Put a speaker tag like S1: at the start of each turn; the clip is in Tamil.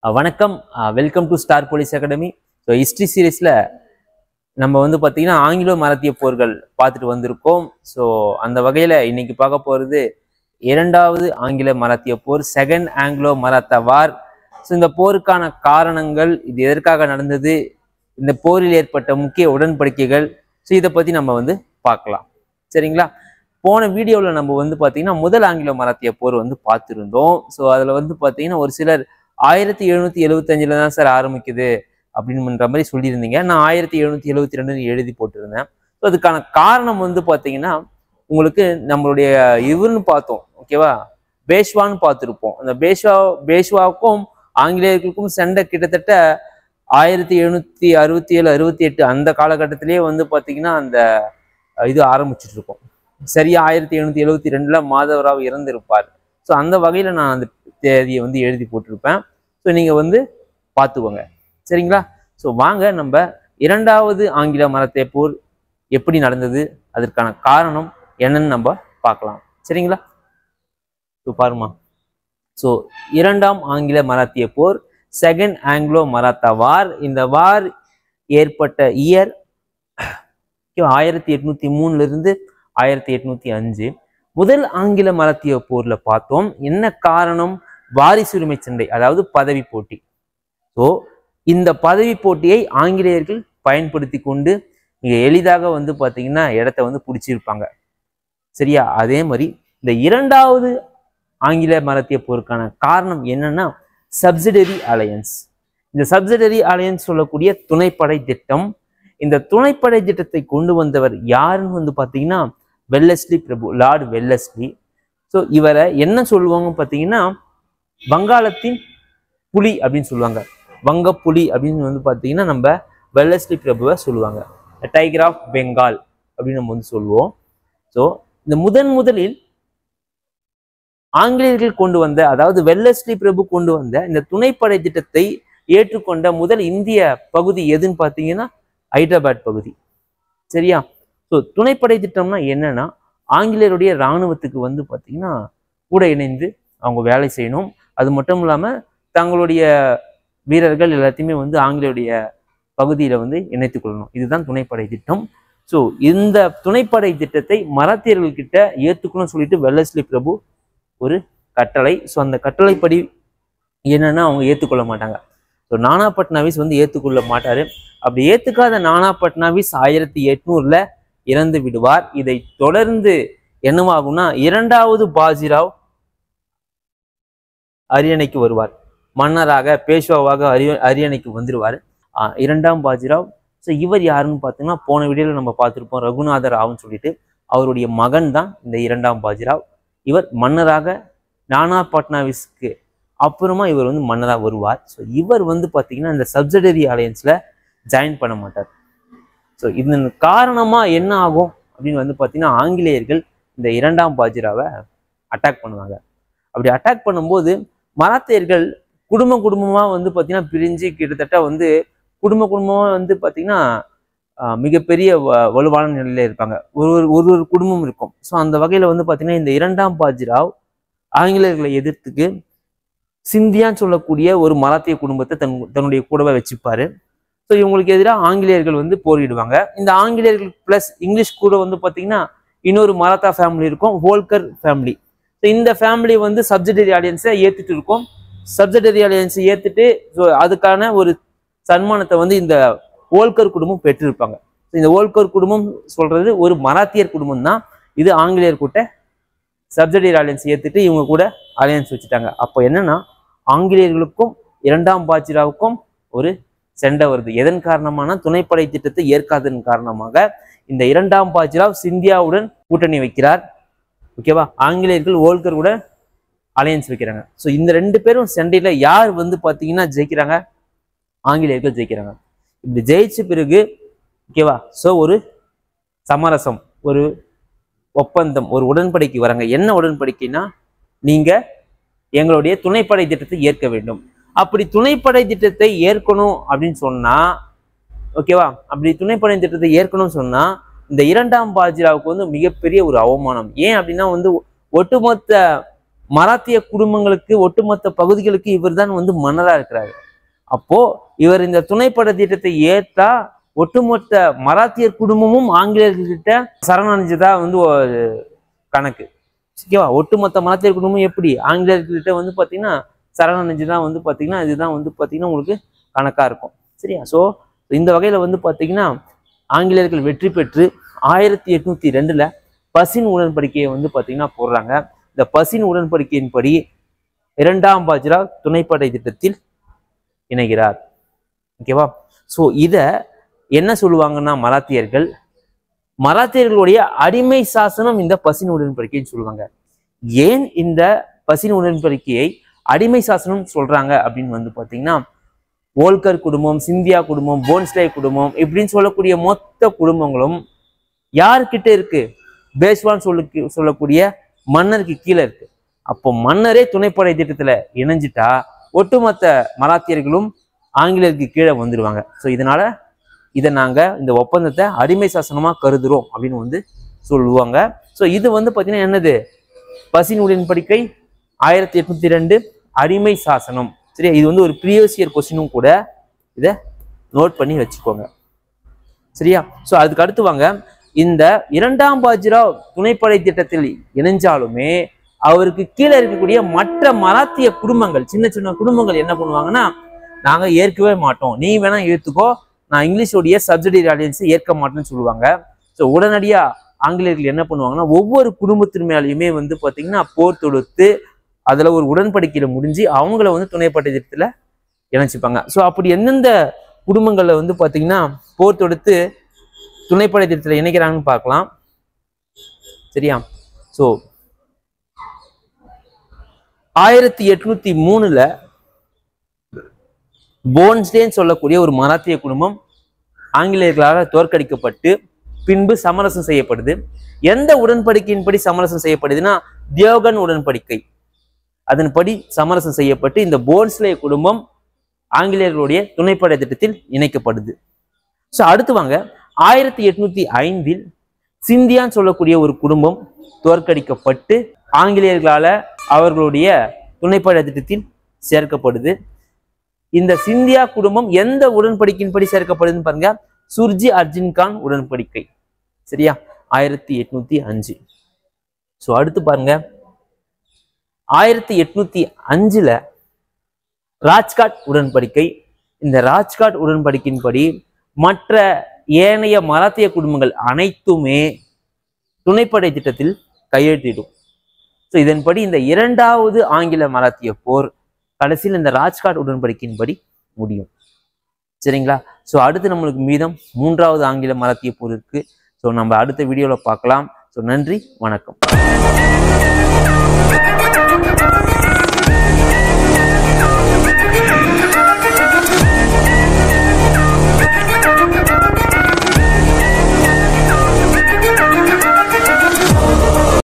S1: வணக்கம். Welcome to star police academy. So history சீரீஸில் நம்ம வந்து பார்த்தீங்கன்னா ஆங்கிலோ மராத்திய போர்கள் பார்த்துட்டு வந்திருக்கோம். ஸோ அந்த வகையில் இன்னைக்கு பார்க்க போகிறது இரண்டாவது ஆங்கில மராத்திய போர், செகண்ட் ஆங்கிலோ மராத்தா வார். ஸோ இந்த போருக்கான காரணங்கள், இது எதற்காக நடந்தது, இந்த போரில் ஏற்பட்ட முக்கிய உடன்படிக்கைகள், ஸோ இதை பற்றி நம்ம வந்து பார்க்கலாம். சரிங்களா? போன வீடியோவில் நம்ம வந்து பார்த்தீங்கன்னா முதல் ஆங்கிலோ மராத்திய போர் வந்து பார்த்துருந்தோம். ஸோ அதில் வந்து பார்த்தீங்கன்னா ஒரு சிலர் 1775 தான் சார் ஆரம்பிக்குது அப்படின்ற மாதிரி சொல்லியிருந்தீங்க. நான் 1772 எழுதி போட்டிருந்தேன். ஸோ அதுக்கான காரணம் வந்து பார்த்தீங்கன்னா உங்களுக்கு நம்மளுடைய இவருன்னு பார்த்தோம், ஓகேவா, பேஷ்வான்னு பார்த்துருப்போம். அந்த பேஷ்வாவுக்கும் ஆங்கிலேயர்களுக்கும் சண்டை கிட்டத்தட்ட 1767 68 அந்த காலகட்டத்திலேயே வந்து பார்த்தீங்கன்னா அந்த இது ஆரம்பிச்சுட்டு இருக்கோம். சரியா 1772 மாதவராவ் இறந்திருப்பார். ஸோ அந்த வகையில் நான் அந்த தேதியை வந்து எழுதி போட்டிருப்பேன். ஸோ நீங்கள் வந்து பார்த்துக்கோங்க. சரிங்களா? ஸோ வாங்க நம்ம இரண்டாவது ஆங்கில மராத்திய போர் எப்படி நடந்தது, அதற்கான காரணம் என்னன்னு நம்ம பார்க்கலாம். சரிங்களா? ஸோ பாருமா. ஸோ இரண்டாம் ஆங்கில மராத்திய போர், செகண்ட் ஆங்கிலோ மராத்தா வார். இந்த வார் ஏற்பட்ட இயர் 1803 1805. முதல் ஆங்கில மராத்திய போர்ல பார்த்தோம். என்ன காரணம்? வாரிசுரிமை சண்டை, அதாவது பதவி போட்டி. ஸோ இந்த பதவி போட்டியை ஆங்கிலேயர்கள் பயன்படுத்தி கொண்டு மிக எளிதாக வந்து பார்த்தீங்கன்னா இடத்த வந்து பிடிச்சிருப்பாங்க. சரியா? அதே மாதிரி இந்த இரண்டாவது ஆங்கில மராத்திய போருக்கான காரணம் என்னன்னா சப்சிடரி அலையன்ஸ். இந்த சப்சிடரி அலையன்ஸ் சொல்லக்கூடிய துணைப்படை திட்டம். இந்த துணைப்படை திட்டத்தை கொண்டு வந்தவர் யாருன்னு வந்து பார்த்தீங்கன்னா வெல்லஸ்லி பிரபு, லார்ட் வெல்லஸ்லி. ஸோ இவரை என்ன சொல்லுவாங்க பார்த்தீங்கன்னா வங்காளத்தின் புலி அப்படின்னு சொல்லுவாங்க. வங்க புலி அப்படின்னு வந்து பார்த்தீங்கன்னா நம்ம வெல்லஸ்லி பிரபுவை சொல்லுவாங்க. டைகர் ஆஃப் பெங்கால் அப்படின்னு நம்ம வந்து சொல்லுவோம். ஸோ இந்த முதலில் ஆங்கிலேயர்கள் கொண்டு வந்த, அதாவது வெல்லஸ்லி பிரபு கொண்டு வந்த இந்த துணைப்படை திட்டத்தை ஏற்றுக்கொண்ட முதல் இந்திய பகுதி எதுன்னு பார்த்தீங்கன்னா ஹைதராபாத் பகுதி. சரியா? ஸோ துணைப்படை திட்டம்னா என்னன்னா ஆங்கிலேயருடைய இராணுவத்துக்கு வந்து பார்த்தீங்கன்னா கூட இணைந்து அவங்க வேலை செய்யணும். அது மட்டும் இல்லாமல் தங்களுடைய வீரர்கள் எல்லாத்தையுமே வந்து ஆங்கிலேயருடைய பகுதியில் வந்து இணைத்துக் கொள்ளணும். இதுதான் துணைப்படை திட்டம். ஸோ இந்த துணைப்படை திட்டத்தை மராத்தியர்கள்கிட்ட ஏற்றுக்கணும்னு சொல்லிட்டு வெல்லஸ்லி பிரபு ஒரு கட்டளை. ஸோ அந்த கட்டளைப்படி என்னன்னா அவங்க ஏற்றுக்கொள்ள மாட்டாங்க. ஸோ நானா பட்னாவிஸ் வந்து ஏற்றுக்கொள்ள மாட்டாரு. அப்படி ஏற்றுக்காத நானா பட்னாவிஸ் 1800 இறந்து விடுவார். இதை தொடர்ந்து என்னவாகும்னா இரண்டாவது பாஜிராவ் அரியணைக்கு வருவார். மன்னராக, பேஷ்வாவாக அரியணைக்கு வந்துடுவார் இரண்டாம் பாஜிராவ். ஸோ இவர் யாருன்னு பார்த்தீங்கன்னா போன வீடியோவில் நம்ம பார்த்துருப்போம், ரகுநாத ராவ்னு சொல்லிட்டு. அவருடைய மகன் தான் இந்த இரண்டாம் பாஜிராவ். இவர் மன்னராக நானா பட்னாவிஸ்க்கு அப்புறமா இவர் வந்து மன்னராக வருவார். ஸோ இவர் வந்து பார்த்தீங்கன்னா இந்த சப்சிடரி அலையன்ஸில் ஜாயின் பண்ண மாட்டார். ஸோ இதன் காரணமாக என்ன ஆகும் அப்படின்னு வந்து பார்த்தீங்கன்னா ஆங்கிலேயர்கள் இந்த இரண்டாம் பாஜிராவை அட்டாக் பண்ணுவாங்க. அப்படி அட்டாக் பண்ணும்போது மராத்தியர்கள் குடும்பமாக வந்து பார்த்தீங்கன்னா பிரிஞ்சு கிட்டத்தட்ட வந்து குடும்பமாக வந்து பார்த்தீங்கன்னா மிகப்பெரிய வலுவான நிலையில் இருப்பாங்க. ஒரு குடும்பம் இருக்கும். ஸோ அந்த வகையில் வந்து பார்த்தீங்கன்னா இந்த இரண்டாம் பாஜிராவ் ஆங்கிலேயர்களை எதிர்த்துக்கு சிந்தியான்னு சொல்லக்கூடிய ஒரு மராத்திய குடும்பத்தை தன்னுடைய கூடவே வச்சுப்பாரு. ஸோ இவங்களுக்கு எதிராக ஆங்கிலேயர்கள் வந்து போரிடுவாங்க. இந்த ஆங்கிலேயர்கள் பிளஸ் இங்கிலீஷ் கூட வந்து பார்த்தீங்கன்னா இன்னொரு மராத்தா ஃபேமிலி இருக்கும், ஹோல்கர் ஃபேமிலி. ஸோ இந்த ஃபேமிலி வந்து சப்சிடரி அலையன்ஸை ஏற்றுட்டு இருக்கும். சப்சிடரி அலையன்ஸை ஏற்றுட்டு ஸோ அதுக்கான ஒரு சன்மானத்தை வந்து இந்த ஹோல்கர் குடும்பம் பெற்றிருப்பாங்க. ஸோ இந்த ஹோல்கர் குடும்பம் சொல்றது ஒரு மராத்தியர் குடும்பம் தான். இது ஆங்கிலேயர் கூட்ட சப்சிடரி அலையன்ஸ் ஏற்றுட்டு இவங்க கூட அலையன்ஸ் வச்சுட்டாங்க. அப்போ என்னன்னா ஆங்கிலேயர்களுக்கும் இரண்டாம் பாஜிராவுக்கும் ஒரு சண்டை வருது. எதன் காரணமான துணைப்படை திட்டத்தை ஏற்காததன் காரணமாக இந்த இரண்டாம் பாஜிராவ் சிந்தியாவுடன் கூட்டணி வைக்கிறார். ஓகேவா? ஆங்கிலேயர்கள் ஹோல்கர் கூட அலையன்ஸ் வைக்கிறாங்க. ஸோ இந்த ரெண்டு பேரும் சண்டையில யார் வந்து பார்த்தீங்கன்னா ஜெயிக்கிறாங்க? ஆங்கிலேயர்கள் ஜெயிக்கிறாங்க. இப்படி ஜெயிச்ச பிறகு ஓகேவா, ஸோ ஒரு சமரசம், ஒரு ஒப்பந்தம், ஒரு உடன்படிக்கை வராங்க. என்ன உடன்படிக்கைன்னா நீங்க எங்களுடைய துணைப்படை திட்டத்தை ஏற்க வேண்டும். அப்படி துணைப்படை திட்டத்தை ஏற்கணும் அப்படின்னு சொன்னா ஓகேவா, அப்படி துணைப்படை திட்டத்தை ஏற்கணும்னு சொன்னா இந்த இரண்டாம் பாஜிராவுக்கு வந்து மிகப்பெரிய ஒரு அவமானம். ஏன் அப்படின்னா வந்து ஒட்டுமொத்த மராத்திய குடும்பங்களுக்கு ஒட்டுமொத்த பகுதிகளுக்கு இவர் தான் வந்து மன்னரா இருக்கிறாரு. அப்போ இவர் இந்த துணைப்படை திட்டத்தை ஏற்றா ஒட்டுமொத்த மராத்தியர் குடும்பமும் ஆங்கிலேயர்கிட்ட சரணடைஞ்சதா வந்து ஒரு கணக்கு. ஓகேவா? ஒட்டுமொத்த மராத்தியர் குடும்பம் எப்படி ஆங்கிலேயர்கிட்ட வந்து பார்த்தீங்கன்னா சரணடைஞ்சுதான் வந்து பார்த்தீங்கன்னா இதுதான் வந்து பார்த்தீங்கன்னா உங்களுக்கு கணக்கா இருக்கும். சரியா? ஸோ இந்த வகையில வந்து பார்த்தீங்கன்னா ஆங்கிலேயர்கள் வெற்றி பெற்று 1802 பசின் உடன்படிக்கையை வந்து பார்த்தீங்கன்னா போடுறாங்க. இந்த பசின் உடன்படிக்கையின்படி 2ஆம் பாஜிராவ் துணைப்படை திட்டத்தில் இணைகிறார். ஓகேவா? ஸோ இதை என்ன சொல்லுவாங்கன்னா மராத்தியர்களுடைய அடிமை சாசனம் இந்த பசின் உடன்படிக்கைன்னு சொல்லுவாங்க. ஏன் இந்த பசின் உடன்படிக்கையை அடிமை சாசனம் சொல்றாங்க அப்படின்னு வந்து பார்த்தீங்கன்னா ஓல்கர் குடும்பம், சிந்தியா குடும்பம், போன்ஸ்லே குடும்பம் இப்படின்னு சொல்லக்கூடிய மொத்த குடும்பங்களும் யாருக்கிட்ட இருக்கு? பேஷ்வான்னு சொல்லக்கூடிய மன்னருக்கு கீழே இருக்கு. அப்போ மன்னரே துணைப்படை திட்டத்துல இணைஞ்சிட்டா ஒட்டுமொத்த மராத்தியர்களும் ஆங்கிலேயருக்கு கீழே வந்துடுவாங்க. ஸோ இதனால இதை நாங்கள் இந்த ஒப்பந்தத்தை அடிமை சாசனமாக கருதுறோம் அப்படின்னு வந்து சொல்லுவாங்க. ஸோ இது வந்து பார்த்தீங்கன்னா என்னது? பசின் உடன்படிக்கை 1802 அடிமை சாசனம். சரியா? இது வந்து ஒரு ப்ரீவியஸ் இயர் கொஸ்டினும் கூட, இதை நோட் பண்ணி வச்சுக்கோங்க. சரியா? ஸோ அதுக்கு அடுத்து வாங்க, இந்த 2ஆம் பாஜிராவ் துணைப்படை திட்டத்தில் இணைஞ்சாலுமே அவருக்கு கீழே இருக்கக்கூடிய மற்ற மராத்திய குடும்பங்கள், சின்ன சின்ன குடும்பங்கள் என்ன பண்ணுவாங்கன்னா, நாங்கள் ஏற்கவே மாட்டோம், நீ வேணா ஏற்றுக்கோ, நான் இங்கிலீஷோடைய சப்சிடரி ஆடியன்ஸை ஏற்க மாட்டேன்னு சொல்லுவாங்க. ஸோ உடனடியாக ஆங்கிலேயர்கள் என்ன பண்ணுவாங்கன்னா ஒவ்வொரு குடும்பத்தின் மேலேயுமே வந்து பார்த்தீங்கன்னா போர் தொடுத்து அதில் ஒரு உடன்படிக்கையில் முடிஞ்சு அவங்கள வந்து துணைப்படை திட்டத்தில் இணைச்சிப்பாங்க. ஸோ அப்படி எந்தெந்த குடும்பங்களில் வந்து பார்த்தீங்கன்னா போர் தொடுத்து துணைப்படை திட்டத்தில் இணைக்கிறாங்கன்னு பார்க்கலாம். சரியா? ஸோ 1803 போன்ஸ்லேன்னு சொல்லக்கூடிய ஒரு மராத்திய குடும்பம் ஆங்கிலேயர்களால் தோற்கடிக்கப்பட்டு பின்பு சமரசம் செய்யப்படுது. எந்த உடன்படிக்கையின்படி சமரசம் செய்யப்படுதுன்னா தியோகன் உடன்படிக்கை. அதன்படி சமரசம் செய்யப்பட்டு இந்த போன்ஸ்லே குடும்பம் ஆங்கிலேயர்களுடைய துணைப்படை திட்டத்தில் இணைக்கப்படுது. ஸோ அடுத்து வாங்க, 1805 சிந்தியான்னு சொல்லக்கூடிய ஒரு குடும்பம் தோற்கடிக்கப்பட்டு ஆங்கிலேயர்களால அவர்களுடைய துணைப்படை திட்டத்தில் சேர்க்கப்படுது. இந்த சிந்தியா குடும்பம் எந்த உடன்படிக்கையின்படி சேர்க்கப்படுதுன்னு பாருங்க, சுர்ஜி அர்ஜுன் கான் உடன்படிக்கை. சரியா? 1805. ஸோ அடுத்து பாருங்க, 1805 ராஜ்காட் உடன்படிக்கை. இந்த ராஜ்காட் உடன்படிக்கையின்படி மற்ற ஏனைய மராத்திய குடும்பங்கள் அனைத்துமே துணைப்படை திட்டத்தில் கையெழுத்திடும். ஸோ இதன்படி இந்த 2வது ஆங்கில மராத்திய போர் கடைசியில் இந்த ராஜ்காட் உடன்படிக்கையின்படி முடியும். சரிங்களா? ஸோ அடுத்து நம்மளுக்கு மீதம் 3வது ஆங்கில மராத்திய போர் இருக்கு. ஸோ நம்ம அடுத்த வீடியோவில் பார்க்கலாம். ஸோ நன்றி, வணக்கம்.